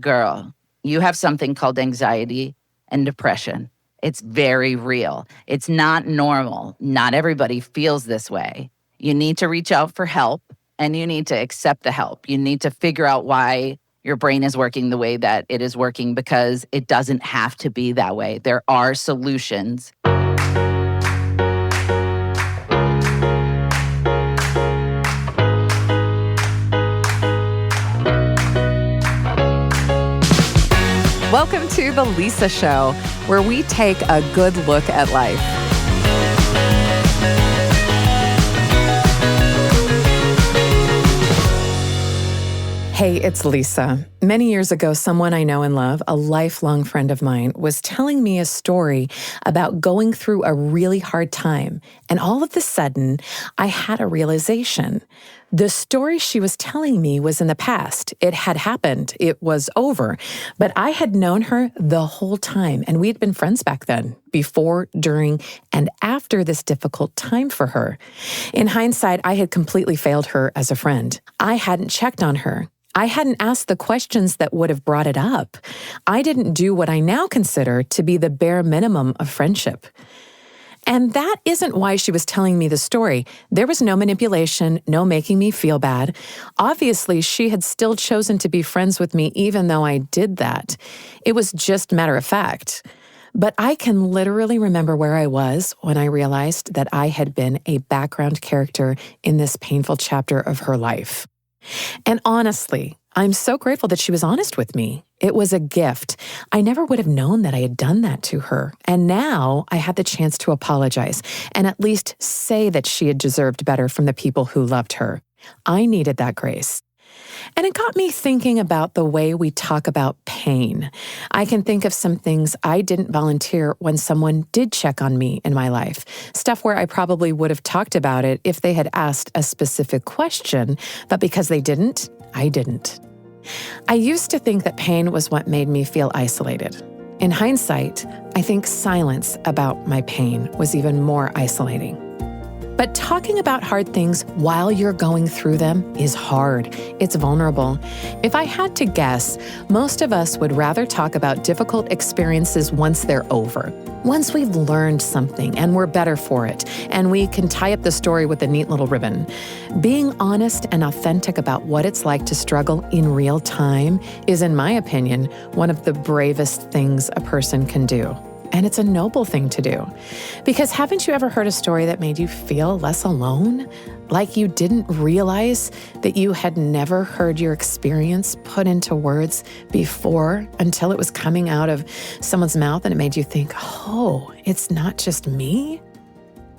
girl, you have something called anxiety and depression. It's very real. It's not normal. Not everybody feels this way. You need to reach out for help and you need to accept the help. You need to figure out why your brain is working the way that it is working because it doesn't have to be that way. There are solutions. Welcome to The Lisa Show, where we take a good look at life. Hey, it's Lisa. Many years ago, someone I know and love, a lifelong friend of mine, was telling me a story about going through a really hard time. And all of a sudden, I had a realization. The story she was telling me was in the past. It had happened. It was over. But I had known her the whole time, and we had been friends back then, before, during, and after this difficult time for her. In hindsight, I had completely failed her as a friend. I hadn't checked on her. I hadn't asked the questions that would have brought it up. I didn't do what I now consider to be the bare minimum of friendship. And that isn't why she was telling me the story. There was no manipulation, no making me feel bad. Obviously, she had still chosen to be friends with me even though I did that. It was just matter of fact. But I can literally remember where I was when I realized that I had been a background character in this painful chapter of her life. And honestly, I'm so grateful that she was honest with me. It was a gift. I never would have known that I had done that to her. And now I had the chance to apologize and at least say that she had deserved better from the people who loved her. I needed that grace. And it got me thinking about the way we talk about pain. I can think of some things I didn't volunteer when someone did check on me in my life. Stuff where I probably would have talked about it if they had asked a specific question, but because they didn't, I didn't. I used to think that pain was what made me feel isolated. In hindsight, I think silence about my pain was even more isolating. But talking about hard things while you're going through them is hard. It's vulnerable. If I had to guess, most of us would rather talk about difficult experiences once they're over. Once we've learned something and we're better for it, and we can tie up the story with a neat little ribbon. Being honest and authentic about what it's like to struggle in real time is, in my opinion, one of the bravest things a person can do. And it's a noble thing to do. Because haven't you ever heard a story that made you feel less alone? Like you didn't realize that you had never heard your experience put into words before until it was coming out of someone's mouth and it made you think, oh, it's not just me?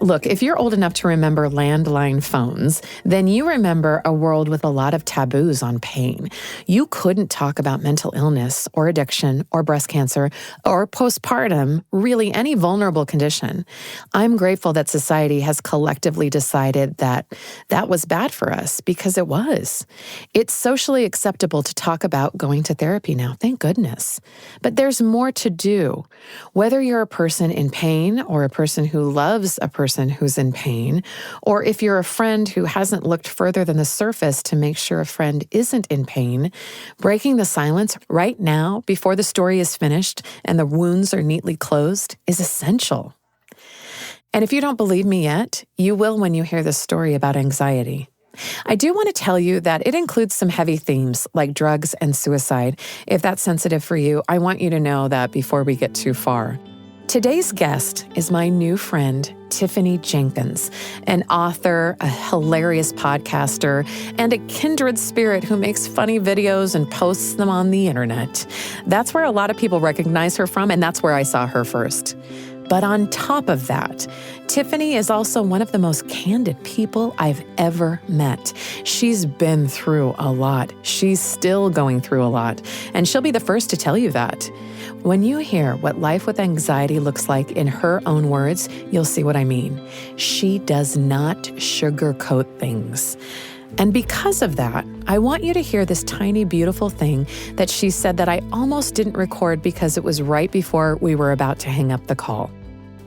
Look, if you're old enough to remember landline phones, then you remember a world with a lot of taboos on pain. You couldn't talk about mental illness or addiction or breast cancer or postpartum, really any vulnerable condition. I'm grateful that society has collectively decided that that was bad for us because it was. It's socially acceptable to talk about going to therapy now, thank goodness. But there's more to do. Whether you're a person in pain or a person who loves a person who's in pain, or if you're a friend who hasn't looked further than the surface to make sure a friend isn't in pain, breaking the silence right now before the story is finished and the wounds are neatly closed is essential. And if you don't believe me yet, you will when you hear this story about anxiety. I do want to tell you that it includes some heavy themes like drugs and suicide. If that's sensitive for you, I want you to know that before we get too far. Today's guest is my new friend, Tiffany Jenkins, an author, a hilarious podcaster, and a kindred spirit who makes funny videos and posts them on the internet. That's where a lot of people recognize her from, and that's where I saw her first. But on top of that, Tiffany is also one of the most candid people I've ever met. She's been through a lot. She's still going through a lot, and she'll be the first to tell you that. When you hear what life with anxiety looks like in her own words, you'll see what I mean. She does not sugarcoat things. And because of that, I want you to hear this tiny, beautiful thing that she said that I almost didn't record because it was right before we were about to hang up the call.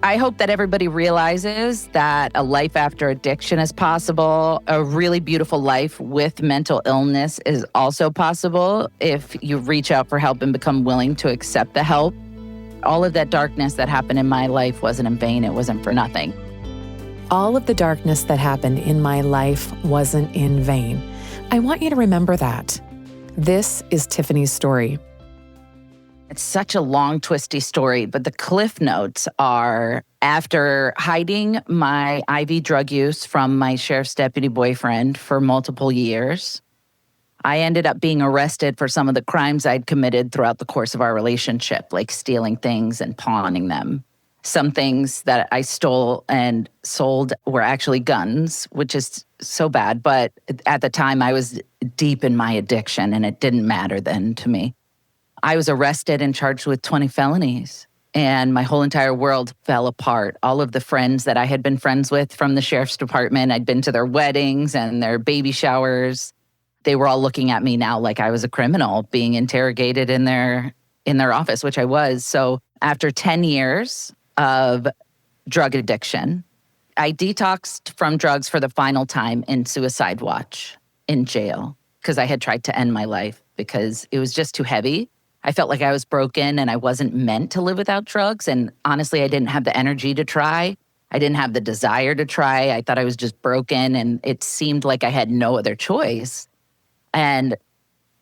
I hope that everybody realizes that a life after addiction is possible. A really beautiful life with mental illness is also possible if you reach out for help and become willing to accept the help. All of that darkness that happened in my life wasn't in vain. It wasn't for nothing. All of the darkness that happened in my life wasn't in vain. I want you to remember that. This is Tiffany's story. It's such a long, twisty story, but the cliff notes are after hiding my IV drug use from my sheriff's deputy boyfriend for multiple years, I ended up being arrested for some of the crimes I'd committed throughout the course of our relationship, like stealing things and pawning them. Some things that I stole and sold were actually guns, which is so bad. But at the time, I was deep in my addiction, and it didn't matter then to me. I was arrested and charged with 20 felonies, and my whole entire world fell apart. All of the friends that I had been friends with from the sheriff's department, I'd been to their weddings and their baby showers. They were all looking at me now like I was a criminal being interrogated in their office, which I was. So after 10 years of drug addiction, I detoxed from drugs for the final time in suicide watch in jail because I had tried to end my life because it was just too heavy. I felt like I was broken and I wasn't meant to live without drugs. And honestly, I didn't have the energy to try. I didn't have the desire to try. I thought I was just broken and it seemed like I had no other choice. And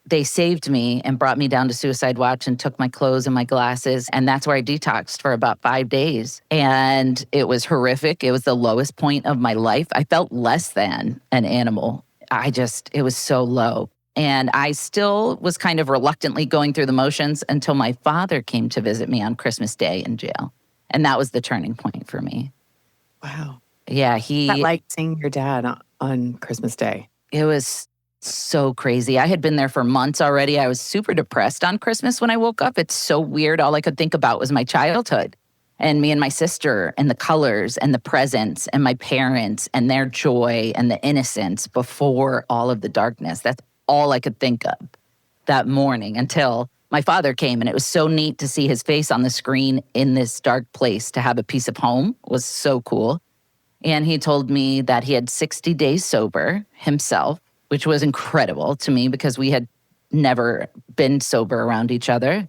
they saved me and brought me down to suicide watch and took my clothes and my glasses. And that's where I detoxed for about 5 days. And it was horrific. It was the lowest point of my life. I felt less than an animal. It was so low. And I still was kind of reluctantly going through the motions until my father came to visit me on Christmas Day in jail. And that was the turning point for me. Wow. Yeah, That like seeing your dad on Christmas Day. It was so crazy. I had been there for months already. I was super depressed on Christmas when I woke up. It's so weird. All I could think about was my childhood and me and my sister and the colors and the presents and my parents and their joy and the innocence before all of the darkness. That's all I could think of that morning until my father came. And it was so neat to see his face on the screen in this dark place. To have a piece of home was so cool. And he told me that he had 60 days sober himself, which was incredible to me because we had never been sober around each other.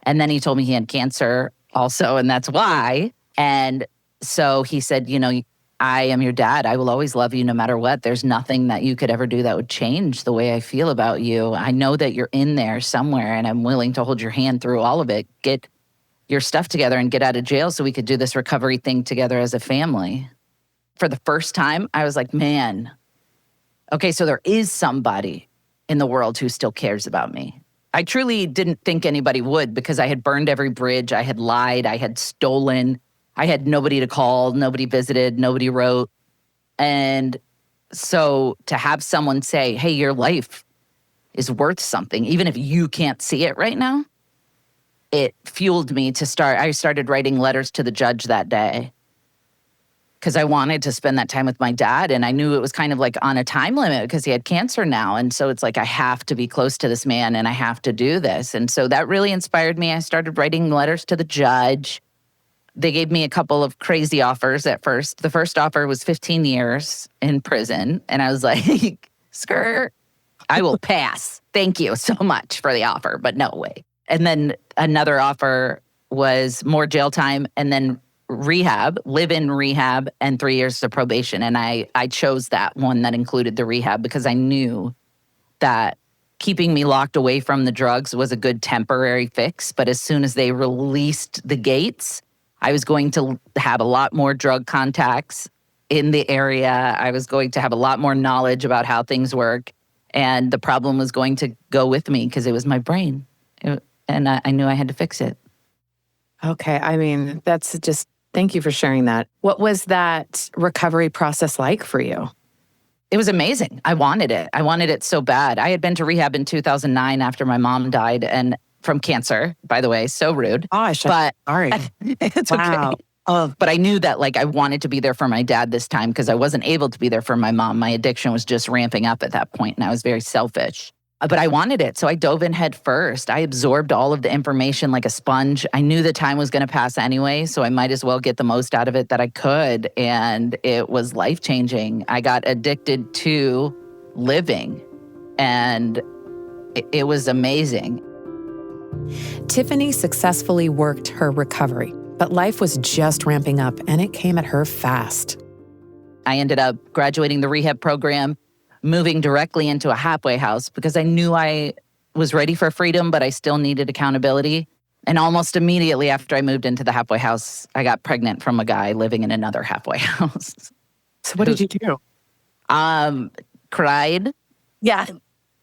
And then he told me he had cancer also, and that's why. And so he said, I am your dad. I will always love you no matter what. There's nothing that you could ever do that would change the way I feel about you. I know that you're in there somewhere, and I'm willing to hold your hand through all of it. Get your stuff together and get out of jail so we could do this recovery thing together as a family. For the first time, I was like, man, okay, so there is somebody in the world who still cares about me. I truly didn't think anybody would because I had burned every bridge. I had lied. I had stolen. I had nobody to call. Nobody visited. Nobody wrote. And so to have someone say, hey, your life is worth something, even if you can't see it right now, it fueled me to start. I started writing letters to the judge that day because I wanted to spend that time with my dad. And I knew it was kind of like on a time limit because he had cancer now. And so it's like, I have to be close to this man and I have to do this. And so that really inspired me. I started writing letters to the judge. They gave me a couple of crazy offers at first. The first offer was 15 years in prison. And I was like, skirt, I will pass. Thank you so much for the offer, but no way. And then another offer was more jail time and then rehab, live in rehab, and 3 years of probation. And I chose that one that included the rehab because I knew that keeping me locked away from the drugs was a good temporary fix. But as soon as they released the gates, I was going to have a lot more drug contacts in the area. I was going to have a lot more knowledge about how things work. And the problem was going to go with me because it was my brain. And I knew I had to fix it. Okay. I mean, that's just, thank you for sharing that. What was that recovery process like for you? It was amazing. I wanted it. I wanted it so bad. I had been to rehab in 2009 after my mom died and from cancer, by the way, so rude. Gosh, but sorry. It's wow. Okay. But I knew that I wanted to be there for my dad this time because I wasn't able to be there for my mom. My addiction was just ramping up at that point and I was very selfish. But I wanted it, so I dove in head first. I absorbed all of the information like a sponge. I knew the time was going to pass anyway, so I might as well get the most out of it that I could. And it was life-changing. I got addicted to living, and it was amazing. Tiffany successfully worked her recovery, but life was just ramping up, and it came at her fast. I ended up graduating the rehab program, moving directly into a halfway house because I knew I was ready for freedom, but I still needed accountability. And almost immediately after I moved into the halfway house, I got pregnant from a guy living in another halfway house. So what did you do? Cried, Yeah.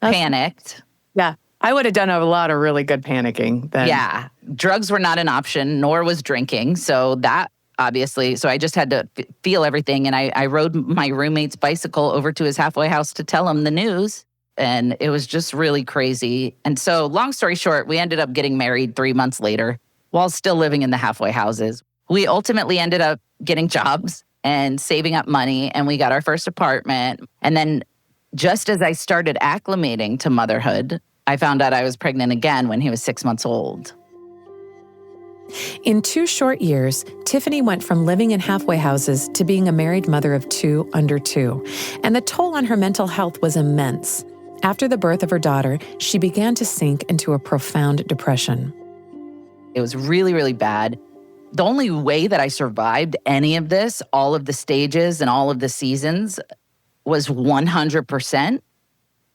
panicked. Yeah. I would have done a lot of really good panicking then. Yeah. Drugs were not an option, nor was drinking. So that obviously, so I just had to feel everything. And I rode my roommate's bicycle over to his halfway house to tell him the news. And it was just really crazy. And so long story short, we ended up getting married 3 months later while still living in the halfway houses. We ultimately ended up getting jobs and saving up money, and we got our first apartment. And then just as I started acclimating to motherhood, I found out I was pregnant again when he was 6 months old. In 2 short years, Tiffany went from living in halfway houses to being a married mother of 2 under 2, and the toll on her mental health was immense. After the birth of her daughter, she began to sink into a profound depression. It was really, really bad. The only way that I survived any of this, all of the stages and all of the seasons, was 100%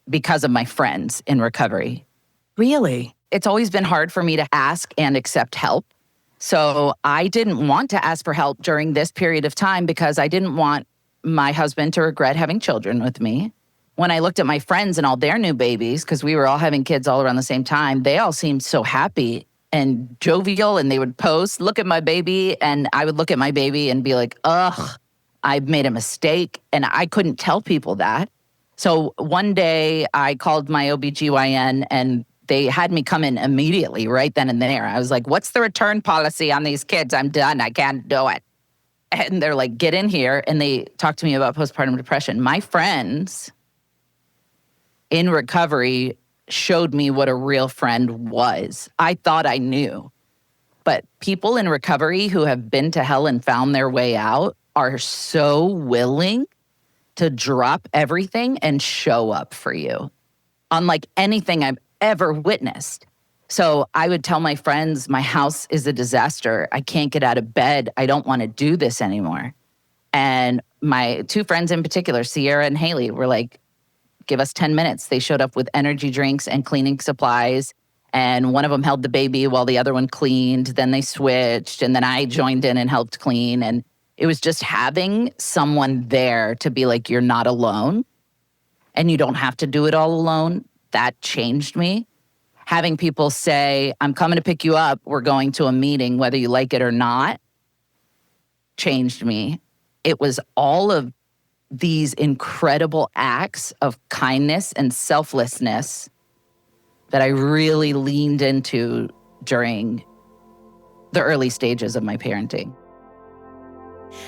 because of my friends in recovery. Really? It's always been hard for me to ask and accept help. So I didn't want to ask for help during this period of time because I didn't want my husband to regret having children with me. When I looked at my friends and all their new babies, because we were all having kids all around the same time, they all seemed so happy and jovial, and they would post, look at my baby, and I would look at my baby and be like, ugh, I've made a mistake, and I couldn't tell people that. So one day I called my OBGYN, and they had me come in immediately, right then and there. I was like, what's the return policy on these kids? I'm done. I can't do it. And they're like, get in here. And they talked to me about postpartum depression. My friends in recovery showed me what a real friend was. I thought I knew. But people in recovery who have been to hell and found their way out are so willing to drop everything and show up for you, unlike anything I've ever witnessed. So I would tell my friends, my house is a disaster. I can't get out of bed. I don't want to do this anymore. And my 2 friends in particular, Sierra and Haley, were like, give us 10 minutes. They showed up with energy drinks and cleaning supplies. And one of them held the baby while the other one cleaned. Then they switched. And then I joined in and helped clean. And it was just having someone there to be like, you're not alone. And you don't have to do it all alone. That changed me. Having people say, I'm coming to pick you up. We're going to a meeting, whether you like it or not, changed me. It was all of these incredible acts of kindness and selflessness that I really leaned into during the early stages of my parenting.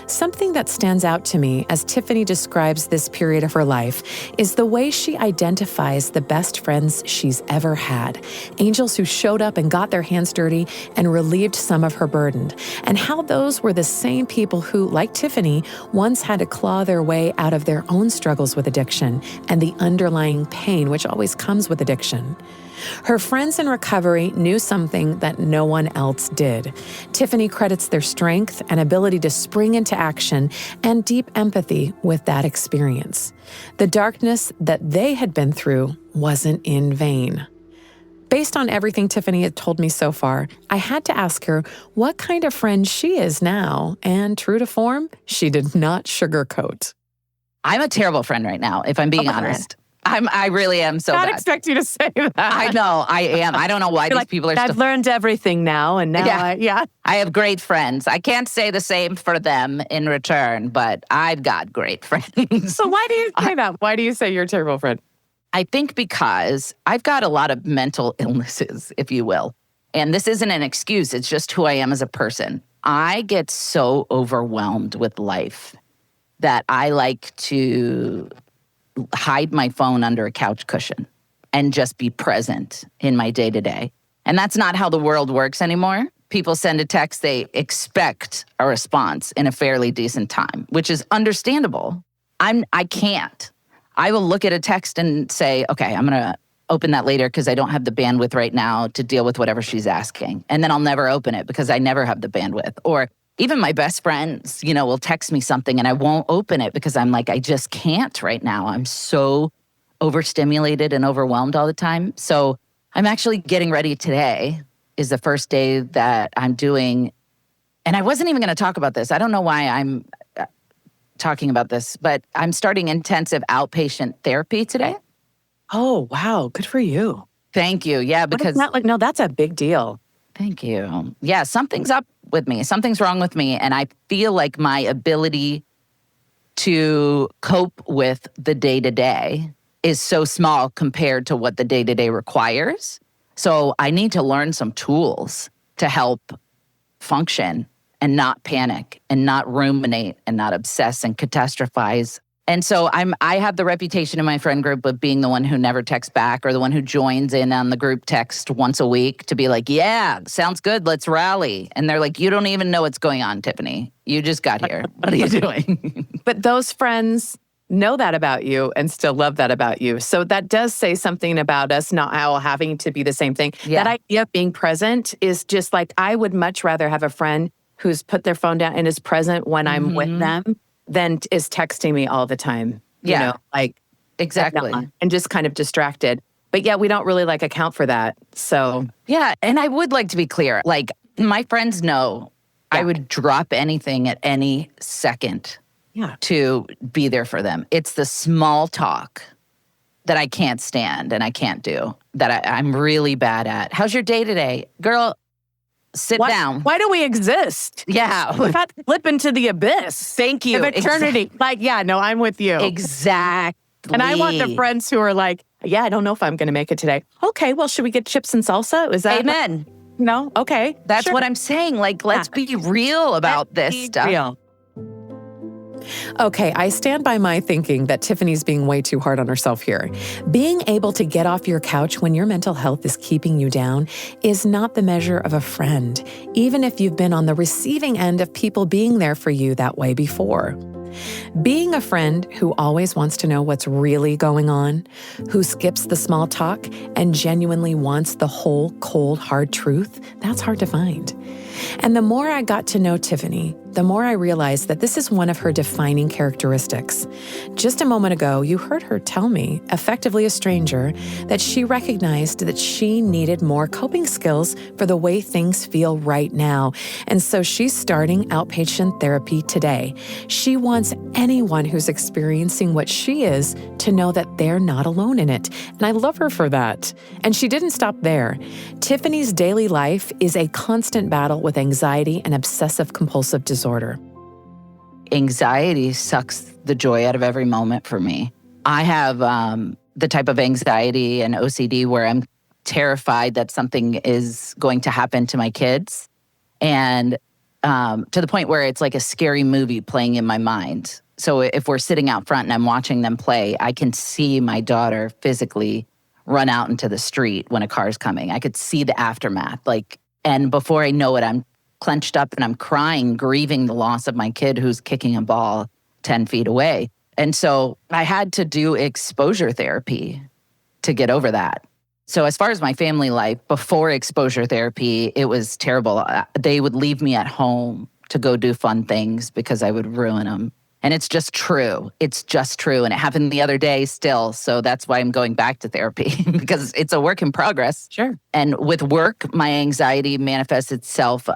Something that stands out to me as Tiffany describes this period of her life is the way she identifies the best friends she's ever had, angels who showed up and got their hands dirty and relieved some of her burden, and how those were the same people who, like Tiffany, once had to claw their way out of their own struggles with addiction and the underlying pain which always comes with addiction. Her friends in recovery knew something that no one else did. Tiffany credits their strength and ability to spring into action and deep empathy with that experience. The darkness that they had been through wasn't in vain. Based on everything Tiffany had told me so far, I had to ask her what kind of friend she is now, and true to form, she did not sugarcoat. I'm a terrible friend right now, if I'm being honest. I really am so I'd bad. expect you to say that. I know, I am. I don't know why these people are I've learned everything now, and now I have great friends. I can't say the same for them in return, but I've got great friends. So why do you say that? Why do you say you're a terrible friend? I think because I've got a lot of mental illnesses, if you will. And this isn't an excuse. It's just who I am as a person. I get so overwhelmed with life that I like to hide my phone under a couch cushion. and just be present in my day-to-day. And that's not how the world works anymore. People send a text, they expect a response in a fairly decent time, which is understandable. I can't. I will look at a text and say, okay, I'm going to open that later because I don't have the bandwidth right now to deal with whatever she's asking. And then I'll never open it because I never have the bandwidth. Or even my best friends, will text me something and I won't open it because I'm like, I just can't right now. I'm so overstimulated and overwhelmed all the time. So I'm actually getting ready today is the first day that I'm doing, and I wasn't even going to talk about this. I don't know why I'm talking about this, but I'm starting intensive outpatient therapy today. Oh, wow. Good for you. Thank you. Yeah, because No, that's a big deal. Thank you. Yeah, something's up with me. Something's wrong with me. And I feel like my ability to cope with the day-to-day is so small compared to what the day-to-day requires. So I need to learn some tools to help function and not panic and not ruminate and not obsess and catastrophize. And so I have the reputation in my friend group of being the one who never texts back or the one who joins in on the group text once a week to be like, yeah, sounds good, let's rally. And they're like, you don't even know what's going on, Tiffany. You just got here. What are you doing? But those friends know that about you and still love that about you. So that does say something about us not all having to be the same thing. Yeah. That idea of being present is just like, I would much rather have a friend who's put their phone down and is present when I'm with them than is texting me all the time. Yeah. Exactly. And just kind of distracted. But yeah, we don't really account for that. So yeah, and I would like to be clear. My friends know I would drop anything at any second to be there for them. It's the small talk that I can't stand and I can't do, that I'm really bad at. How's your day today? Girl, sit down. Why do we exist? Yeah. We've had to slip into the abyss. Thank you. Of eternity. I'm with you. Exactly. And I want the friends who are like, yeah, I don't know if I'm going to make it today. Okay, well, should we get chips and salsa? Is that Amen. No? Okay. That's sure. what I'm saying. Let's be real about this stuff. Real. Okay, I stand by my thinking that Tiffany's being way too hard on herself here. Being able to get off your couch when your mental health is keeping you down is not the measure of a friend, even if you've been on the receiving end of people being there for you that way before. Being a friend who always wants to know what's really going on, who skips the small talk and genuinely wants the whole, cold, hard truth, that's hard to find. And the more I got to know Tiffany, the more I realized that this is one of her defining characteristics. Just a moment ago, you heard her tell me, effectively a stranger, that she recognized that she needed more coping skills for the way things feel right now. And so she's starting outpatient therapy today. She wants anyone who's experiencing what she is to know that they're not alone in it. And I love her for that. And she didn't stop there. Tiffany's daily life is a constant battle with anxiety and obsessive-compulsive disorder. Anxiety sucks the joy out of every moment for me. I have the type of anxiety and OCD where I'm terrified that something is going to happen to my kids. And to the point where it's like a scary movie playing in my mind. So if we're sitting out front and I'm watching them play, I can see my daughter physically run out into the street when a car's coming. I could see the aftermath. And before I know it, I'm clenched up and I'm crying, grieving the loss of my kid who's kicking a ball 10 feet away. And so I had to do exposure therapy to get over that. So as far as my family life, before exposure therapy, it was terrible. They would leave me at home to go do fun things because I would ruin them. And it's just true. It's just true. And it happened the other day still. So that's why I'm going back to therapy because it's a work in progress. Sure. And with work, my anxiety manifests itself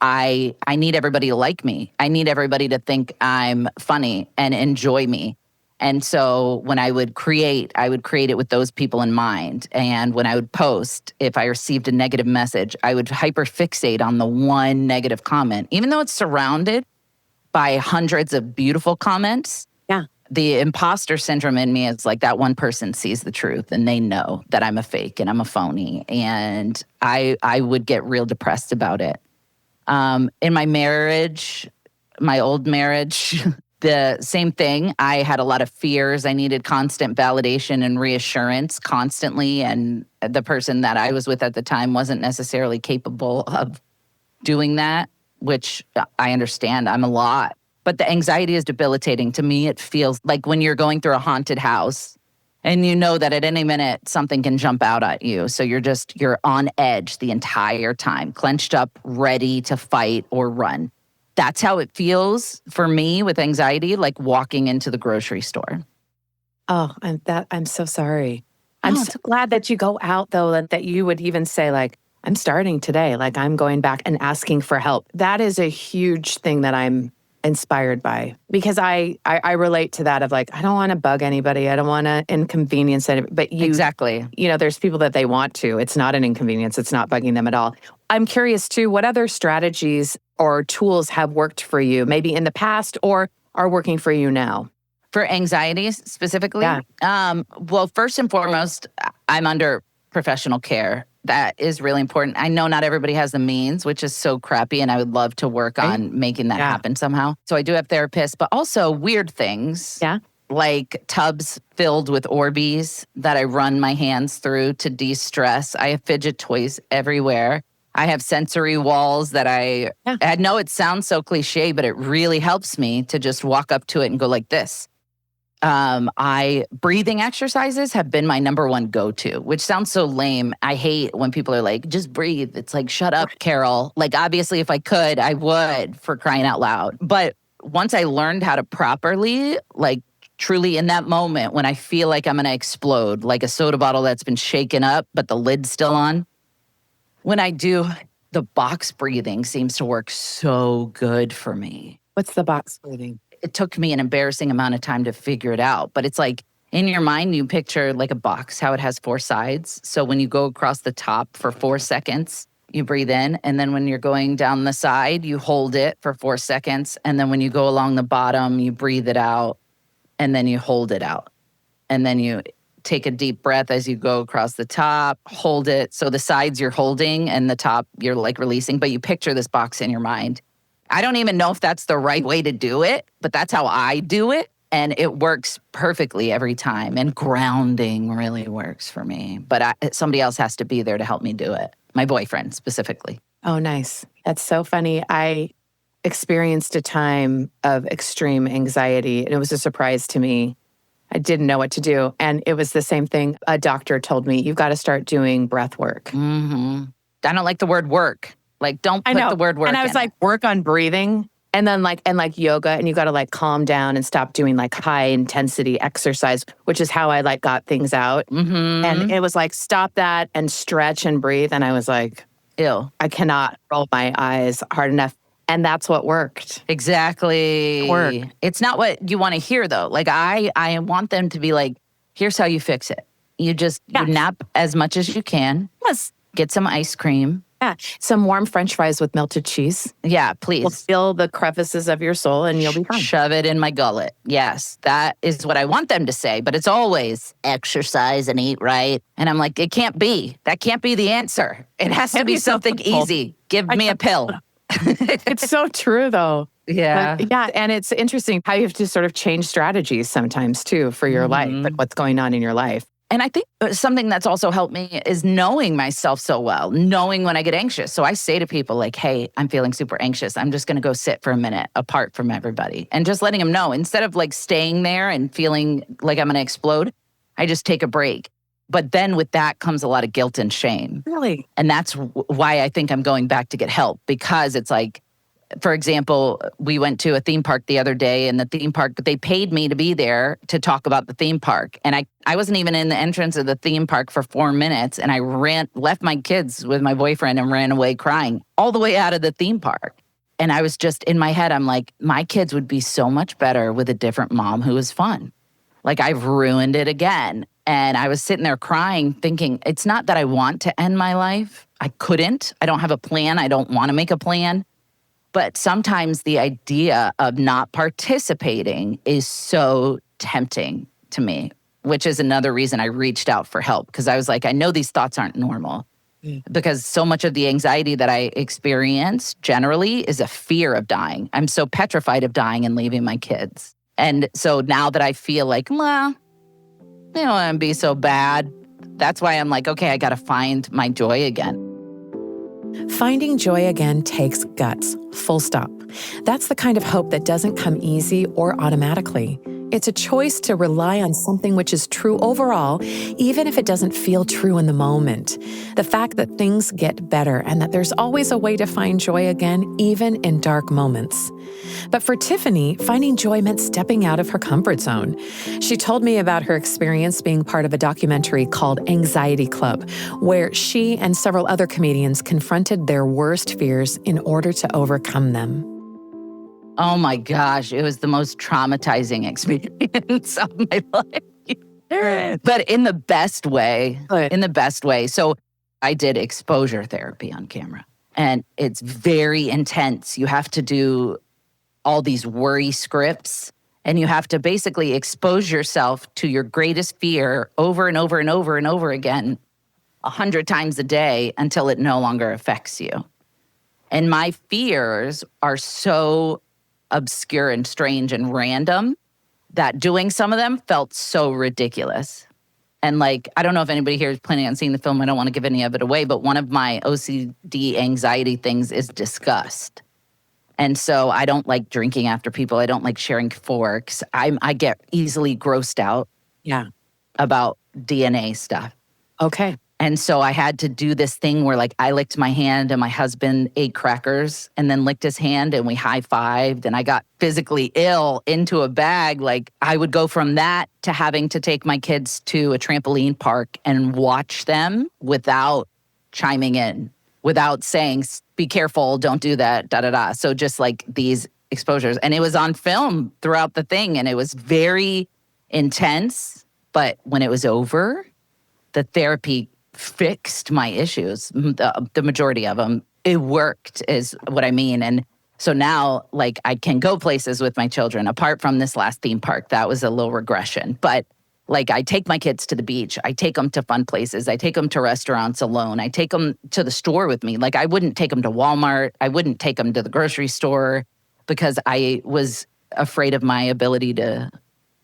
I need everybody to like me. I need everybody to think I'm funny and enjoy me. And so when I would create it with those people in mind. And when I would post, if I received a negative message, I would hyperfixate on the one negative comment, even though it's surrounded by hundreds of beautiful comments. Yeah. The imposter syndrome in me is that one person sees the truth and they know that I'm a fake and I'm a phony. And I would get real depressed about it. In my marriage, my old marriage, the same thing. I had a lot of fears. I needed constant validation and reassurance constantly. And the person that I was with at the time wasn't necessarily capable of doing that, which I understand. I'm a lot. But the anxiety is debilitating. To me, it feels like when you're going through a haunted house and you know that at any minute something can jump out at you. So you're on edge the entire time, clenched up, ready to fight or run. That's how it feels for me with anxiety, like walking into the grocery store. Oh, I'm so sorry. I'm so glad that you go out though, that you would even say like, I'm starting today. Like I'm going back and asking for help. That is a huge thing that I'm inspired by, because I relate to that of like, I don't want to bug anybody. I don't want to inconvenience anybody. But Exactly. There's people that they want to. It's not an inconvenience. It's not bugging them at all. I'm curious too, what other strategies or tools have worked for you, maybe in the past or are working for you now? For anxiety specifically? Yeah. Well, first and foremost, I'm under professional care. That is really important. I know not everybody has the means, which is so crappy, and I would love to work on making that happen somehow. So I do have therapists, but also weird things. Yeah. Like tubs filled with Orbeez that I run my hands through to de-stress. I have fidget toys everywhere. I have sensory walls that I know it sounds so cliche, but it really helps me to just walk up to it and go like this. Breathing exercises have been my number one go-to, which sounds so lame. I hate when people are like, just breathe. It's like, shut up, Carol. Like, obviously, if I could, I would, for crying out loud. But once I learned how to properly, like, truly in that moment when I feel like I'm going to explode, like a soda bottle that's been shaken up, but the lid's still on. When I do, the box breathing seems to work so good for me. What's the box breathing? It took me an embarrassing amount of time to figure it out. But it's like in your mind, you picture like a box, how it has 4 sides. So when you go across the top for 4 seconds, you breathe in. And then when you're going down the side, you hold it for 4 seconds. And then when you go along the bottom, you breathe it out. And then you hold it out. And then you take a deep breath as you go across the top, hold it. So the sides you're holding and the top you're like releasing, but you picture this box in your mind. I don't even know if that's the right way to do it, but that's how I do it. And it works perfectly every time. And grounding really works for me. But somebody else has to be there to help me do it. My boyfriend specifically. Oh, nice. That's so funny. I experienced a time of extreme anxiety, and it was a surprise to me. I didn't know what to do. And it was the same thing. A doctor told me, you've got to start doing breath work. Mm-hmm. I don't like the word work. Like, don't put the word work in. And I was like, work on breathing. And then like yoga, and you got to like calm down and stop doing like high intensity exercise, which is how I like got things out. Mm-hmm. And it was like, stop that and stretch and breathe. And I was like, ew, I cannot roll my eyes hard enough. And that's what worked. Exactly. It's not what you want to hear though. Like I want them to be like, here's how you fix it. You just you nap as much as you can. Yes. Get some ice cream. Yeah. Some warm French fries with melted cheese. Yeah, please. Will fill the crevices of your soul and you'll be fine. Shove it in my gullet. Yes, that is what I want them to say. But it's always exercise and eat right. And I'm like, it can't be. That can't be the answer. It has to be something easy. Give me a pill. It's so true, though. Yeah. Yeah. And it's interesting how you have to sort of change strategies sometimes, too, for your life, but what's going on in your life. And I think something that's also helped me is knowing myself so well, knowing when I get anxious. So I say to people like, hey, I'm feeling super anxious. I'm just going to go sit for a minute apart from everybody and just letting them know. Instead of like staying there and feeling like I'm going to explode, I just take a break. But then with that comes a lot of guilt and shame. Really? And that's why I think I'm going back to get help, because it's like, for example, we went to a theme park the other day, and the theme park, they paid me to be there to talk about the theme park. And I wasn't even in the entrance of the theme park for 4 minutes. And I left my kids with my boyfriend and ran away crying all the way out of the theme park. And I was just in my head, I'm like, my kids would be so much better with a different mom who was fun. Like I've ruined it again. And I was sitting there crying, thinking, it's not that I want to end my life. I couldn't. I don't have a plan. I don't want to make a plan. But sometimes the idea of not participating is so tempting to me, which is another reason I reached out for help. Because I was like, I know these thoughts aren't normal. Because so much of the anxiety that I experience generally is a fear of dying. I'm so petrified of dying and leaving my kids. And so now that I feel like, well, they don't want to be so bad, that's why I'm like, okay, I got to find my joy again. Finding joy again takes guts, full stop. That's the kind of hope that doesn't come easy or automatically. It's a choice to rely on something which is true overall, even if it doesn't feel true in the moment. The fact that things get better and that there's always a way to find joy again, even in dark moments. But for Tiffany, finding joy meant stepping out of her comfort zone. She told me about her experience being part of a documentary called Anxiety Club, where she and several other comedians confronted their worst fears in order to overcome them. Oh my gosh, it was the most traumatizing experience of my life. But in the best way. Good. In the best way. So I did exposure therapy on camera, and it's very intense. You have to do all these worry scripts, and you have to basically expose yourself to your greatest fear over and over and over and over again 100 times a day until it no longer affects you. And my fears are so obscure and strange and random that doing some of them felt so ridiculous. And like, I don't know if anybody here is planning on seeing the film. I don't want to give any of it away, but one of my OCD anxiety things is disgust. And so I don't like drinking after people. I don't like sharing forks. I get easily grossed out about DNA stuff. Okay. And so I had to do this thing where like I licked my hand and my husband ate crackers and then licked his hand and we high-fived and I got physically ill into a bag. Like I would go from that to having to take my kids to a trampoline park and watch them without chiming in, without saying, be careful, don't do that, da-da-da. So just like these exposures. And it was on film throughout the thing and it was very intense. But when it was over, the therapy fixed my issues, the majority of them. It worked is what I mean. And so now, like, I can go places with my children, apart from this last theme park. That was a little regression. But, like, I take my kids to the beach. I take them to fun places. I take them to restaurants alone. I take them to the store with me. Like, I wouldn't take them to Walmart. I wouldn't take them to the grocery store because I was afraid of my ability to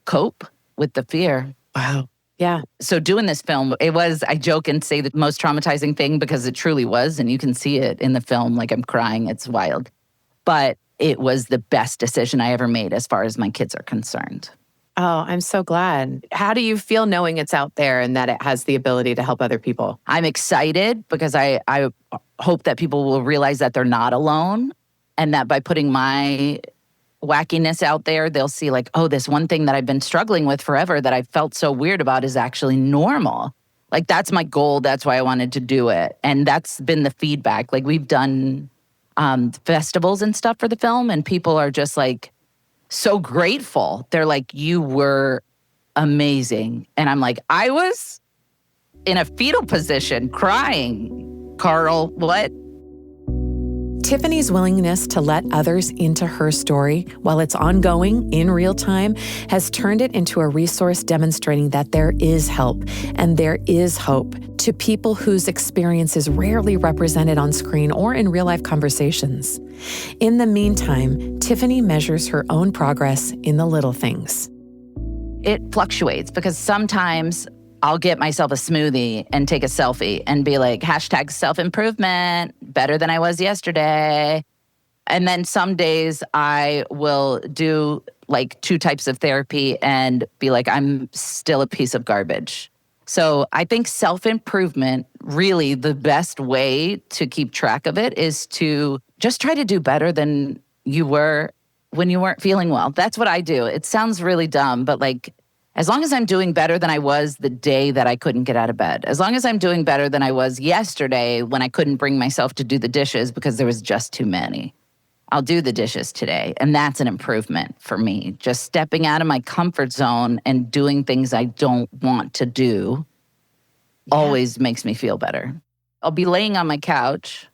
cope with the fear. Wow. Yeah. So doing this film, it was, I joke and say the most traumatizing thing because it truly was, and you can see it in the film, like I'm crying, it's wild. But it was the best decision I ever made as far as my kids are concerned. Oh, I'm so glad. How do you feel knowing it's out there and that it has the ability to help other people? I'm excited because I hope that people will realize that they're not alone and that by putting my wackiness out there, they'll see like, oh, this one thing that I've been struggling with forever that I felt so weird about is actually normal. Like that's my goal. That's why I wanted to do it. And that's been the feedback. Like we've done festivals and stuff for the film and people are just like so grateful. They're like, you were amazing. And I'm like, I was in a fetal position crying. Carl, what? Tiffany's willingness to let others into her story while it's ongoing in real time has turned it into a resource demonstrating that there is help and there is hope to people whose experience is rarely represented on screen or in real-life conversations. In the meantime, Tiffany measures her own progress in the little things. It fluctuates because sometimes I'll get myself a smoothie and take a selfie and be like, hashtag self-improvement, better than I was yesterday. And then some days I will do like 2 types of therapy and be like, I'm still a piece of garbage. So I think self-improvement, really the best way to keep track of it is to just try to do better than you were when you weren't feeling well. That's what I do. It sounds really dumb, but like, as long as I'm doing better than I was the day that I couldn't get out of bed, as long as I'm doing better than I was yesterday when I couldn't bring myself to do the dishes because there was just too many, I'll do the dishes today. And that's an improvement for me. Just stepping out of my comfort zone and doing things I don't want to do always makes me feel better. I'll be laying on my couch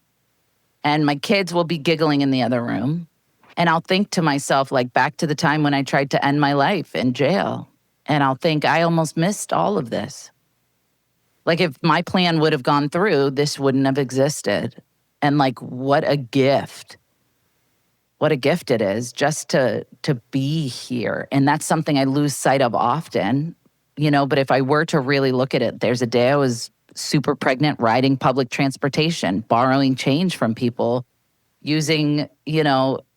and my kids will be giggling in the other room. And I'll think to myself, like back to the time when I tried to end my life in jail. And I'll think, I almost missed all of this. Like if my plan would have gone through, this wouldn't have existed. And like, what a gift what a gift it is just to be here. And that's something I lose sight of often, but if I were to really look at it, there's a day I was super pregnant, riding public transportation, borrowing change from people, using,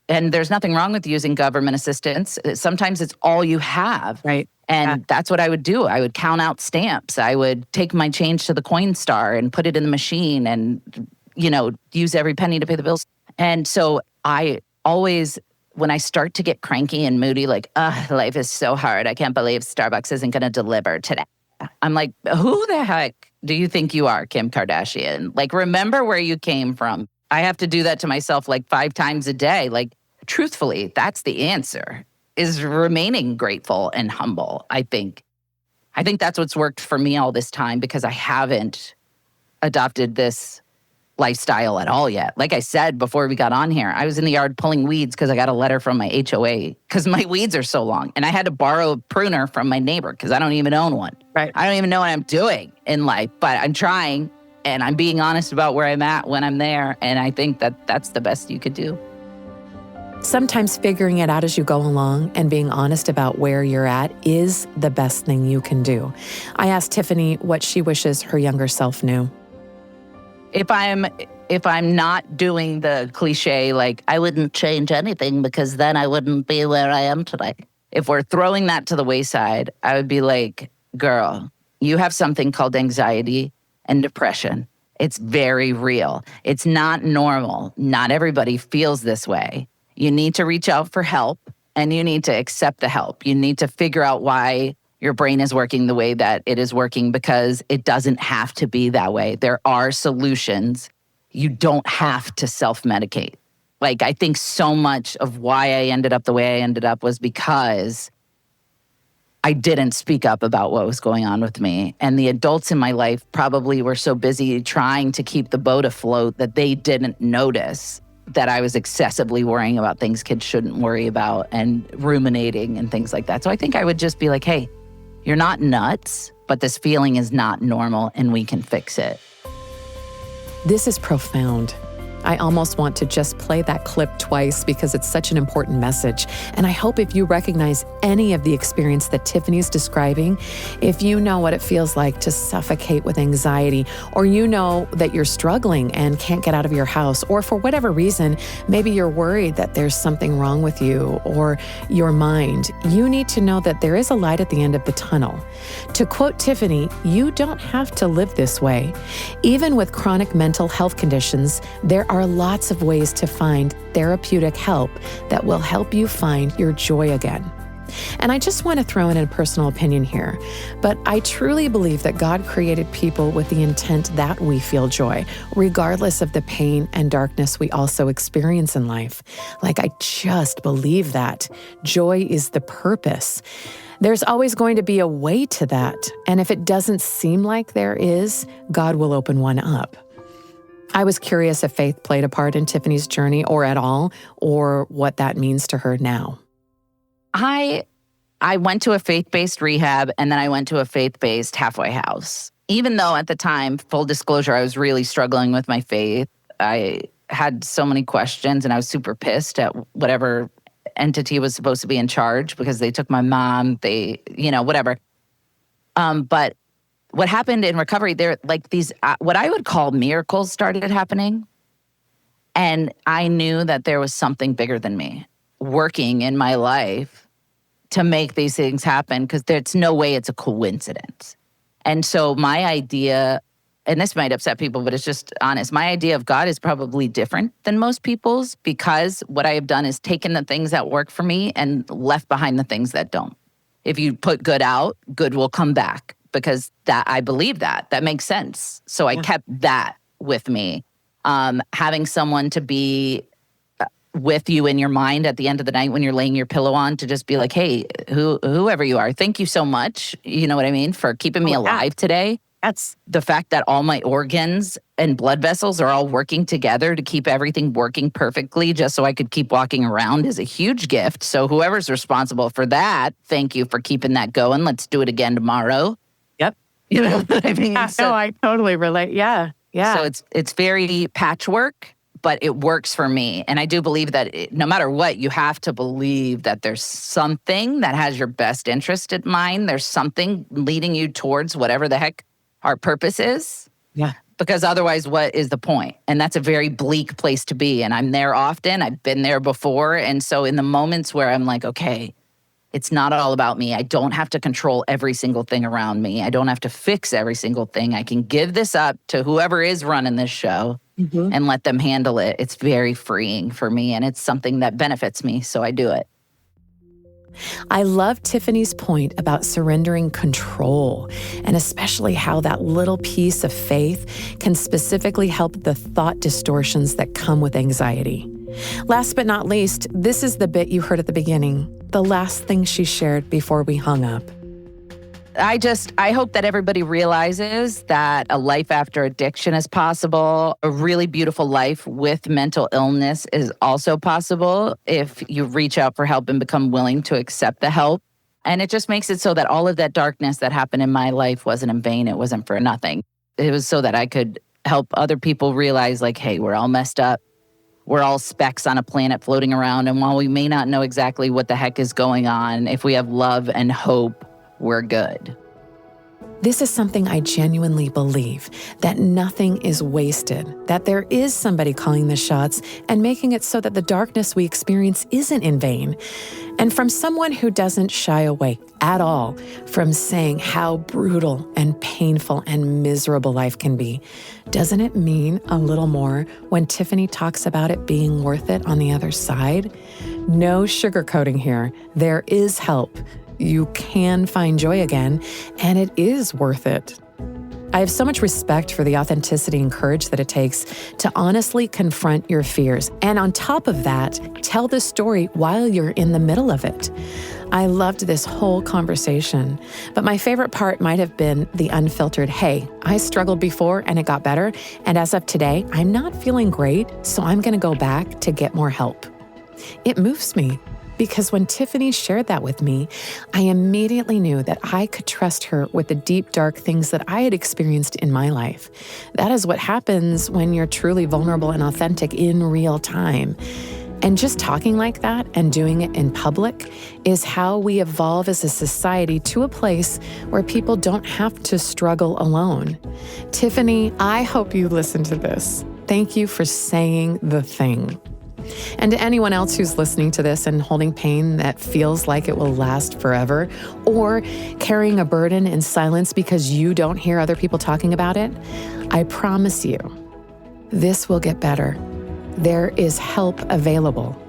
and there's nothing wrong with using government assistance. Sometimes it's all you have. Right. And that's what I would do. I would count out stamps. I would take my change to the Coinstar and put it in the machine and, use every penny to pay the bills. And so I always, when I start to get cranky and moody, like, life is so hard. I can't believe Starbucks isn't going to deliver today. I'm like, who the heck do you think you are, Kim Kardashian? Like, remember where you came from. I have to do that to myself like 5 times a day. Like, truthfully, that's the answer, is remaining grateful and humble, I think. I think that's what's worked for me all this time because I haven't adopted this lifestyle at all yet. Like I said before we got on here, I was in the yard pulling weeds because I got a letter from my HOA because my weeds are so long. And I had to borrow a pruner from my neighbor because I don't even own one. Right. I don't even know what I'm doing in life, but I'm trying and I'm being honest about where I'm at when I'm there. And I think that that's the best you could do. Sometimes figuring it out as you go along and being honest about where you're at is the best thing you can do. I asked Tiffany what she wishes her younger self knew. If I'm not doing the cliche, like, I wouldn't change anything because then I wouldn't be where I am today. If we're throwing that to the wayside, I would be like, girl, you have something called anxiety and depression. It's very real. It's not normal. Not everybody feels this way. You need to reach out for help and you need to accept the help. You need to figure out why your brain is working the way that it is working because it doesn't have to be that way. There are solutions. You don't have to self-medicate. Like, I think so much of why I ended up the way I ended up was because I didn't speak up about what was going on with me. And the adults in my life probably were so busy trying to keep the boat afloat that they didn't notice that I was excessively worrying about things kids shouldn't worry about and ruminating and things like that. So I think I would just be like, hey, you're not nuts, but this feeling is not normal and we can fix it. This is profound. I almost want to just play that clip twice because it's such an important message. And I hope if you recognize any of the experience that Tiffany's describing, if you know what it feels like to suffocate with anxiety, or you know that you're struggling and can't get out of your house, or for whatever reason, maybe you're worried that there's something wrong with you or your mind, you need to know that there is a light at the end of the tunnel. To quote Tiffany, you don't have to live this way. Even with chronic mental health conditions, there are lots of ways to find therapeutic help that will help you find your joy again. And I just want to throw in a personal opinion here, but I truly believe that God created people with the intent that we feel joy, regardless of the pain and darkness we also experience in life. Like, I just believe that. Joy is the purpose. There's always going to be a way to that. And if it doesn't seem like there is, God will open one up. I was curious if faith played a part in Tiffany's journey or at all, or what that means to her now. I went to a faith-based rehab and then I went to a faith-based halfway house. Even though at the time, full disclosure, I was really struggling with my faith. I had so many questions and I was super pissed at whatever entity was supposed to be in charge because they took my mom, whatever. But what happened in recovery, there like these, what I would call miracles started happening. And I knew that there was something bigger than me working in my life to make these things happen because there's no way it's a coincidence. And so my idea, and this might upset people, but it's just honest, my idea of God is probably different than most people's because what I have done is taken the things that work for me and left behind the things that don't. If you put good out, good will come back. Because that I believe that makes sense. So I kept that with me. Having someone to be with you in your mind at the end of the night when you're laying your pillow on to just be like, hey, whoever you are, thank you so much. You know what I mean? For keeping me alive today. That's the fact that all my organs and blood vessels are all working together to keep everything working perfectly just so I could keep walking around is a huge gift. So whoever's responsible for that, thank you for keeping that going. Let's do it again tomorrow. Yep. You know what I mean? Yeah, So, no, I totally relate. Yeah. So it's very patchwork, but it works for me. And I do believe that no matter what, you have to believe that there's something that has your best interest in mind. There's something leading you towards whatever the heck our purpose is. Yeah. Because otherwise, what is the point? And that's a very bleak place to be. And I'm there often. I've been there before. And so in the moments where I'm like, okay, it's not all about me. I don't have to control every single thing around me. I don't have to fix every single thing. I can give this up to whoever is running this show and let them handle it. It's very freeing for me, and it's something that benefits me, so I do it. I love Tiffany's point about surrendering control, and especially how that little piece of faith can specifically help the thought distortions that come with anxiety. Last but not least, this is the bit you heard at the beginning, the last thing she shared before we hung up. I hope that everybody realizes that a life after addiction is possible. A really beautiful life with mental illness is also possible if you reach out for help and become willing to accept the help. And it just makes it so that all of that darkness that happened in my life wasn't in vain. It wasn't for nothing. It was so that I could help other people realize, like, hey, we're all messed up. We're all specks on a planet floating around. And while we may not know exactly what the heck is going on, if we have love and hope, we're good. This is something I genuinely believe, that nothing is wasted, that there is somebody calling the shots and making it so that the darkness we experience isn't in vain. And from someone who doesn't shy away at all from saying how brutal and painful and miserable life can be, doesn't it mean a little more when Tiffany talks about it being worth it on the other side? No sugarcoating here. There is help. You can find joy again, and it is worth it. I have so much respect for the authenticity and courage that it takes to honestly confront your fears. And on top of that, tell the story while you're in the middle of it. I loved this whole conversation, but my favorite part might have been the unfiltered, hey, I struggled before and it got better, and as of today, I'm not feeling great, so I'm gonna go back to get more help. It moves me. Because when Tiffany shared that with me, I immediately knew that I could trust her with the deep, dark things that I had experienced in my life. That is what happens when you're truly vulnerable and authentic in real time. And just talking like that and doing it in public is how we evolve as a society to a place where people don't have to struggle alone. Tiffany, I hope you listen to this. Thank you for saying the thing. And to anyone else who's listening to this and holding pain that feels like it will last forever, or carrying a burden in silence because you don't hear other people talking about it, I promise you, this will get better. There is help available.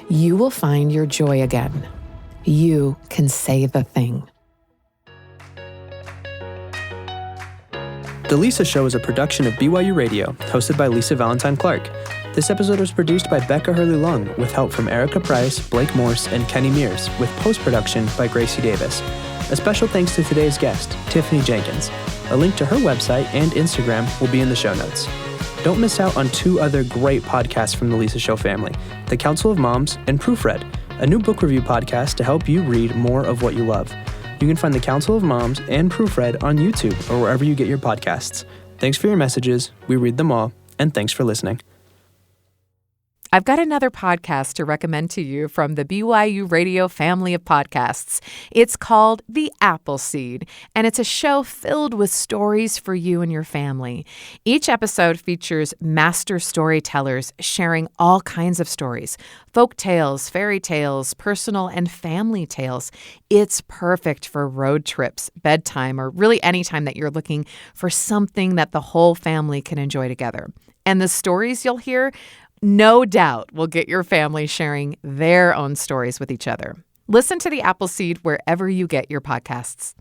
You will find your joy again. You can say the thing. The Lisa Show is a production of BYU Radio, hosted by Lisa Valentine Clark. This episode was produced by Becca Hurley-Lung with help from Erica Price, Blake Morse, and Kenny Mears, with post-production by Gracie Davis. A special thanks to today's guest, Tiffany Jenkins. A link to her website and Instagram will be in the show notes. Don't miss out on two other great podcasts from the Lisa Show family, The Council of Moms and Proofread, a new book review podcast to help you read more of what you love. You can find The Council of Moms and Proofread on YouTube or wherever you get your podcasts. Thanks for your messages. We read them all, and thanks for listening. I've got another podcast to recommend to you from the BYU Radio family of podcasts. It's called The Appleseed, and it's a show filled with stories for you and your family. Each episode features master storytellers sharing all kinds of stories, folk tales, fairy tales, personal and family tales. It's perfect for road trips, bedtime, or really any time that you're looking for something that the whole family can enjoy together. And the stories you'll hear, no doubt, will get your family sharing their own stories with each other. Listen to The Appleseed wherever you get your podcasts.